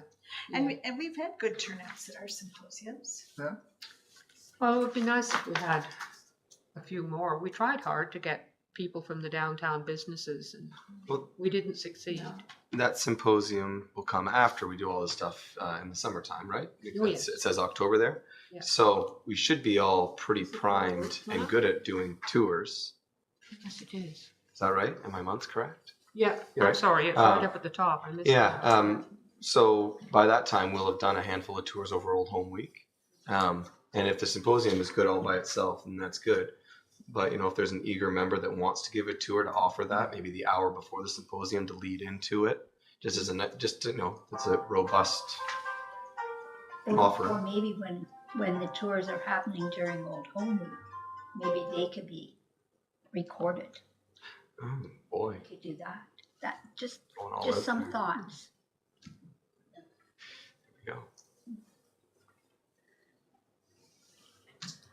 And we've had good turnouts at our symposiums. Well, it would be nice if we had a few more. We tried hard to get people from the downtown businesses and Well- we didn't succeed. That symposium will come after we do all this stuff in the summertime, right? Because yes. it says October there. Yeah. So we should be all pretty primed and good at doing tours. Yes, it is. Is that right? Are my months correct? Yeah, You're I'm right. sorry, it's right up at the top. I missed Yeah. that. So by that time, we'll have done a handful of tours over Old Home Week. And if the symposium is good all by itself, then that's good. But you know, if there's an eager member that wants to give a tour, to offer that maybe the hour before the symposium to lead into it, just as just you know, it's a robust offer. Or maybe when the tours are happening during Old Home Week, maybe they could be recorded. Oh boy, We could do that. That just going all just out some there. thoughts. There we go.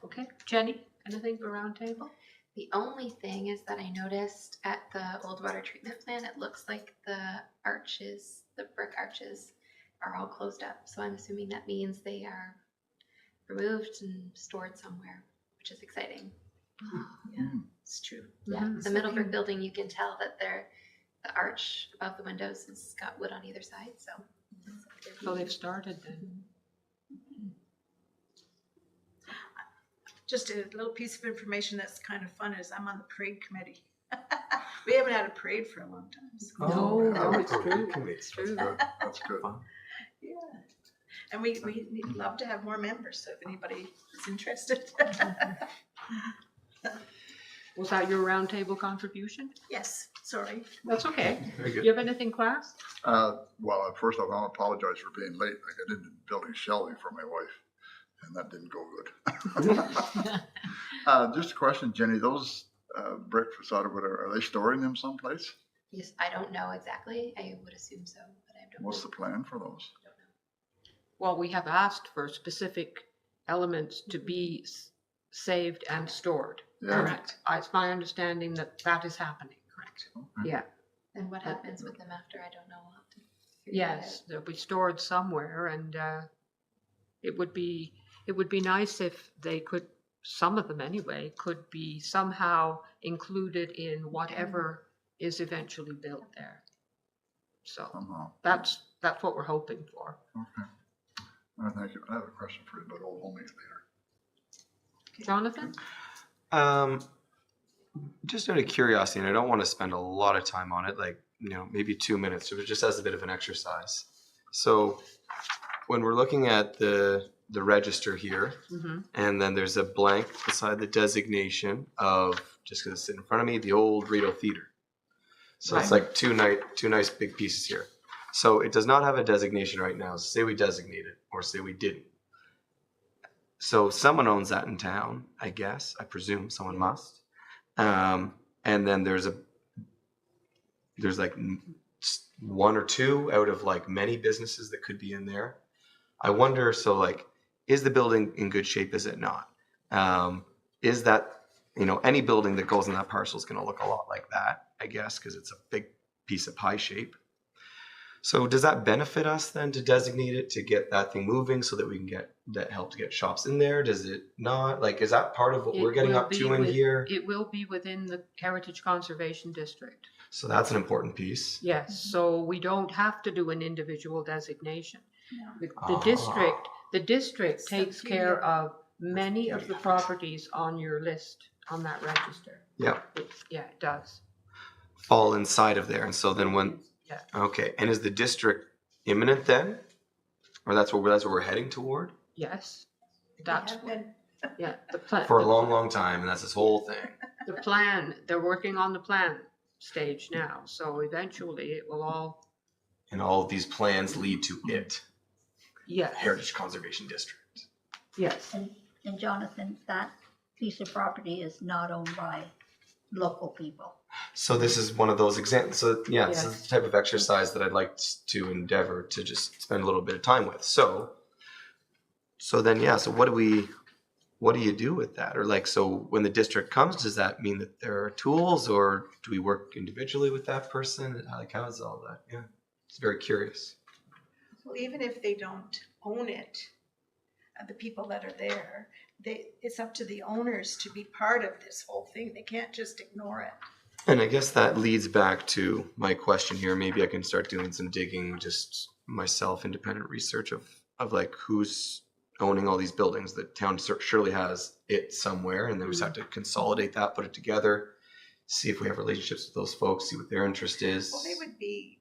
Okay, Jenny, anything for round table? The only thing is that I noticed at the old water treatment plant, it looks like the arches, the brick arches, are all closed up. So I'm assuming that means they are removed and stored somewhere, which is exciting. Yeah, it's true. Yeah, Mhm. the middle brick building, you can tell that the arch above the windows has got wood on either side. So, So they've started then. Just a little piece of information that's kind of fun is I'm on the parade committee. We haven't had a parade for a long time. So. No, it's Oh, true. can we- It's true. Good. That's good. Yeah. And we'd love to have more members, so if anybody is interested. Was that your round table contribution? Yes, sorry. That's okay. Very Do good. you have anything, class? Well, first off, I want to apologize for being late. I got into building shelving for my wife, and that didn't go good. Just a question, Jenny, those brick facade or whatever, are they storing them someplace? yes, I don't know exactly. I would assume so, but I'm What's the plan for those? Well, we have asked for specific elements to be saved and stored. Yeah. Correct. It's my understanding that that is happening. Correct. Okay. Yeah. And what happens with them after? I don't know. We'll have to figure that Yes, they'll be stored somewhere, and it would be nice if they could, some of them anyway, could be somehow included in whatever is eventually built there. So Somehow. that's what we're hoping for. Okay. All right, thank you. I have a question for you, but we'll meet later. Jonathan? Just out of curiosity, and I don't want to spend a lot of time on it, like, maybe 2 minutes, but just as a bit of an exercise. So when we're looking at the register here, and then there's a blank beside the designation of, just because it's in front of me, the old Rideau Theater. So it's like two nice big pieces here. So it does not have a designation right now. Say we designate it, or say we didn't. So someone owns that in town, I guess. I presume someone must. And then there's like one or two out of like many businesses that could be in there. I wonder, so like, is the building in good shape? Is it not? Is that, any building that goes in that parcel is going to look a lot like that, I guess, because it's a big piece of pie shape. So does that benefit us then to designate it, to get that thing moving so that we can get that help to get shops in there? Does it not? Like, is that part of what we're getting up to in here? It will be within the Heritage Conservation District. So that's an important piece. Yes, so we don't have to do an individual designation. No. The district takes care of many of the properties on your list, on that register. Yeah. Yeah, it does. Fall inside of there. And so then Yeah. okay. And is the district imminent then? Or that's what we're heading toward? Yes, that's, have been. yeah, the plan. For a long, long time, and that's this whole thing. The plan, they're working on the plan stage now, so eventually it will all, And all of these plans lead to it, yes, Heritage Conservation District. yes. And Jonathan, that piece of property is not owned by local people. So this is one of those examples. So yeah, Yes. this is the type of exercise that I'd like to endeavor to just spend a little bit of time with. So then, yeah, so what do you do with that? Or like, so when the district comes, does that mean that there are tools, or do we work individually with that person? Like, how is all that? Yeah, it's very curious. Well, even if they don't own it, the people that are there, it's up to the owners to be part of this whole thing. They can't just ignore it. And I guess that leads back to my question here. Maybe I can start doing some digging, just myself, independent research of like who's owning all these buildings. The town surely has it somewhere, and then we just have to consolidate that, put it together, see if we have relationships with those folks, see what their interest is. Well, they would be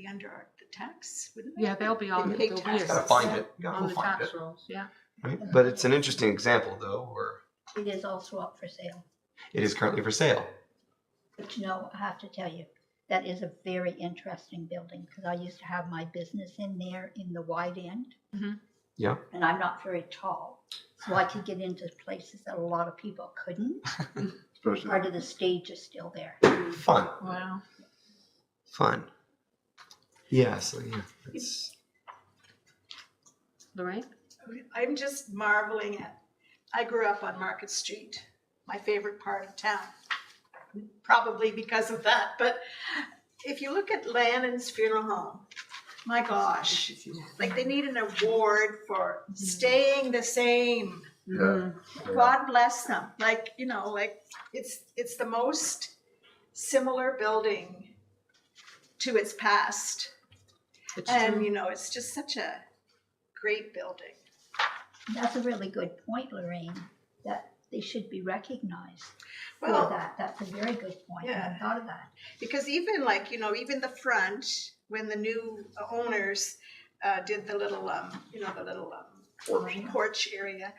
under the tax, wouldn't they? Yeah, they'll be on, They pay they'll be taxes. Gotta find it. You gotta on go the find tax it. rolls, yeah. Right? But it's an interesting example, though, where It is also up for sale. it is currently for sale. But I have to tell you, that is a very interesting building, because I used to have my business in there in the wide end. Yeah. And I'm not very tall, so I could get into places that a lot of people couldn't. Especially, Part of the stage is still there. Fun. Wow. Fun. Yeah, so yeah, it's Lorraine? I'm just marveling I grew up on Market Street, my favorite part of town, probably because of that. But if you look at Lannon's funeral home, my gosh, like they need an award for staying the same. yeah. God bless them. Like, it's the most similar building to its past. It's And, true. it's just such a great building. That's a really good point, Lorraine, that they should be recognized for Well, that. That's a very good point. I hadn't thought of that. because even even the front, when the new owners did the little, porch area,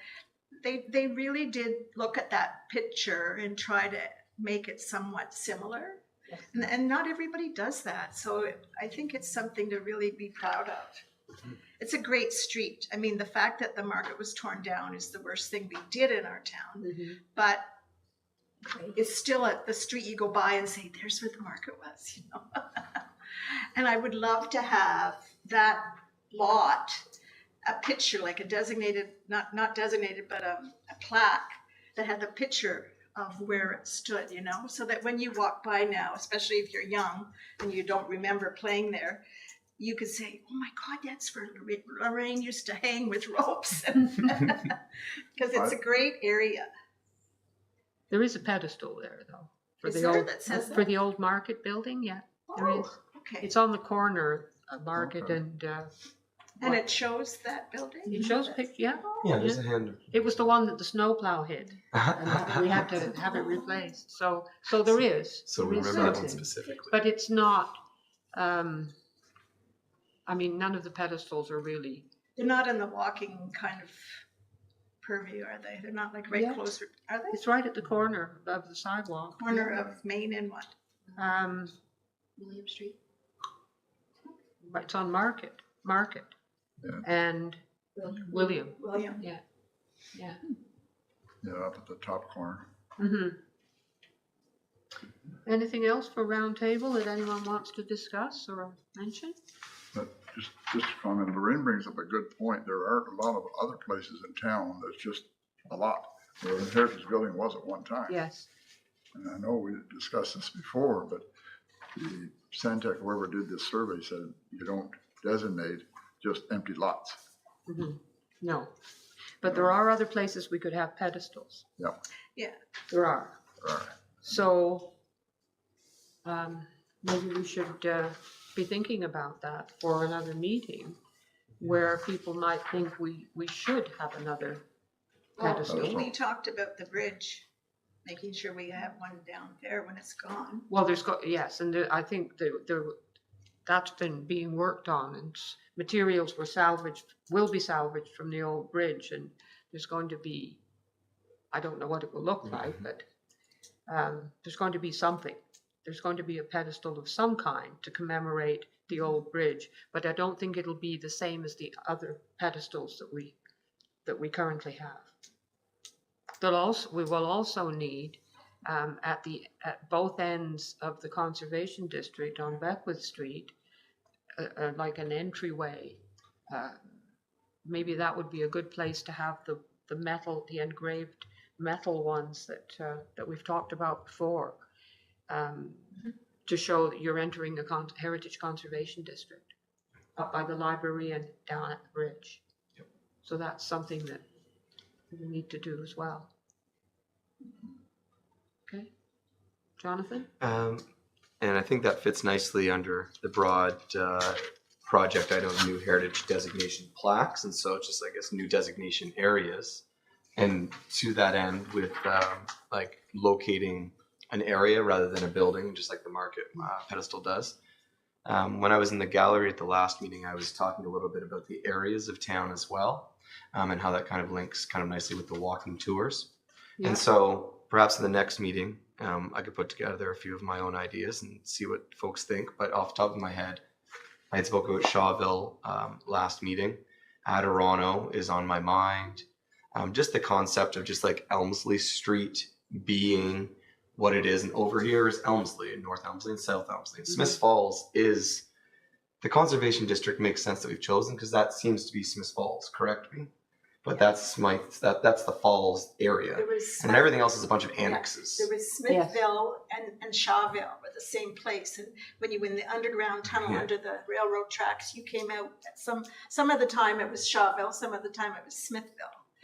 they really did look at that picture and try to make it somewhat similar. Yes. And not everybody does that. So I think it's something to really be proud of. It's a great street. I mean, the fact that the market was torn down is the worst thing we did in our town. But Great. it's still the street you go by and say, there's where the market was, And I would love to have that lot, a picture, like a designated, not designated, but a plaque that had the picture of where it stood, you know, so that when you walk by now, especially if you're young and you don't remember playing there, you could say, oh my God, that's where Lorraine used to hang with ropes. Because it's a great area. There is a pedestal there, though. For Is the there old, that says for that? the old market building, yeah, there is. Okay. It's on the corner of Market Okay. And it shows that building? it shows yeah. Yeah, there's a hand. It was the one that the snowplow hit, and we had to have it replaced. So there is. So there we is remember that one something. specifically. But it's not. I mean, none of the pedestals are really. They're not in the walking kind of purview, are they? They're not like right Yeah. closer, are they? It's right at the corner of the sidewalk. Corner of Main and what? William Street. It's on Market, Yeah. and William. William. Yeah. Yeah, up at the top corner. Mm-hmm. Anything else for roundtable that anyone wants to discuss or mention? But just a comment, Lorraine brings up a good point. There are a lot of other places in town that's just a lot. Where the Heritage Building was at one time. Yes. And I know we discussed this before, but the Santec, whoever did this survey, said you don't designate just empty lots. Mm-hmm. No, but there are other places we could have pedestals. Yeah. Yeah. There are. All right. So maybe we should be thinking about that for another meeting where people might think we should have another pedestal. We talked about the bridge, making sure we have one down there when it's gone. Well, yes, and I think that's been being worked on, and materials will be salvaged from the old bridge, and there's going to be, I don't know what it will look like, but there's going to be something. There's going to be a pedestal of some kind to commemorate the old bridge, but I don't think it'll be the same as the other pedestals that we currently have. We will also need at both ends of the conservation district on Beckwith Street, like an entryway. Maybe that would be a good place to have the engraved metal ones that we've talked about before, to show that you're entering the Heritage Conservation District up by the library and down at the bridge. Yep. So that's something that we need to do as well. Okay, Jonathan? And I think that fits nicely under the broad project item of new heritage designation plaques. And so it's just, I guess, new designation areas. And to that end, with like locating an area rather than a building, just like the Market pedestal does. When I was in the gallery at the last meeting, I was talking a little bit about the areas of town as well, and how that kind of links kind of nicely with the walking tours. Yeah. And so perhaps in the next meeting, I could put together a few of my own ideas and see what folks think. But off the top of my head, I had spoken about Shawville last meeting. Adirano is on my mind. Just the concept of just like Elmsley Street being what it is. And over here is Elmsley, and North Elmsley and South Elmsley. And Smiths Falls is, the conservation district makes sense that we've chosen because that seems to be Smiths Falls, correct me? But that's the falls area. There was And everything else is a bunch of annexes. There was Smithville and Shawville were the same place. And when you were in the underground tunnel under the railroad tracks, you came out at some of the time it was Shawville, some of the time it was Smithville.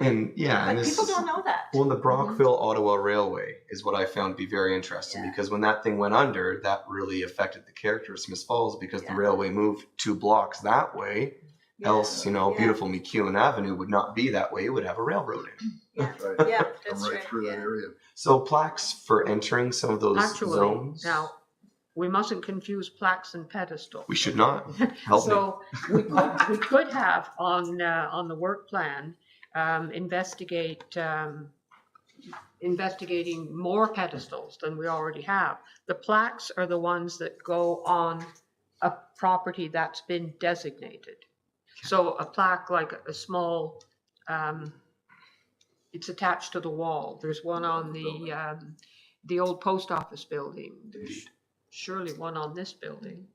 And But and people don't know that. Well, the Brockville-Ottawa Railway is what I found to be very interesting because when that thing went under, that really affected the character of Smiths Falls because the railway moved 2 blocks that way. Else, beautiful McEwen Avenue would not be that way. It would have a railroad in it. Yeah, Right. yeah, Come that's right right. through that Yeah. area. So plaques for entering some of those zones. Now, we mustn't confuse plaques and pedestals. We should not. Help me. So we could have on the work plan investigating more pedestals than we already have. The plaques are the ones that go on a property that's been designated. So a plaque like a small, it's attached to the wall. There's one on the old post office building. There's surely one on this building.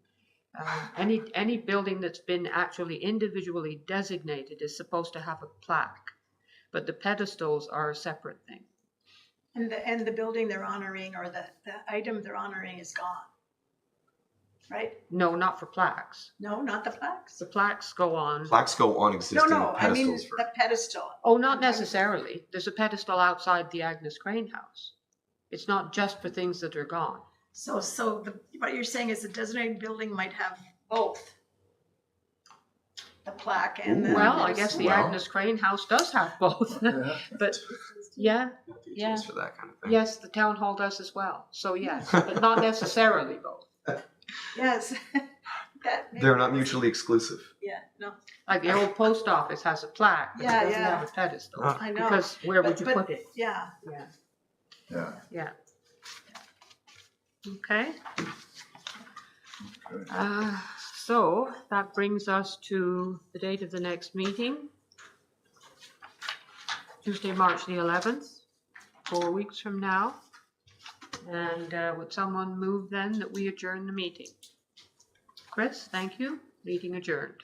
Any building that's been actually individually designated is supposed to have a plaque, but the pedestals are a separate thing. And the building they're honoring or the item they're honoring is gone, right? No, not for plaques. No, not the plaques. The plaques go on. Plaques go on existing No, I mean pedestals for. the pedestal. Oh, not necessarily. There's a pedestal outside the Agnes Crane house. It's not just for things that are gone. So what you're saying is the designated building might have both the plaque and the. Well, I guess the Well. Agnes Crane house does have both. Yeah. But yeah, Yeah. For that kind of thing. yes, the town hall does as well. So yes, but not necessarily both. Yes. That They're not mutually exclusive. Yeah, no, Like the old post office has a plaque, but Yeah, it doesn't yeah. have a pedestal. I know. Because where would But- you but- put it? yeah. Yeah, Yeah. yeah. Okay. Okay. So that brings us to the date of the next meeting. Tuesday, March the 11th, 4 weeks from now. And would someone move then that we adjourn the meeting? Chris, thank you. Meeting adjourned.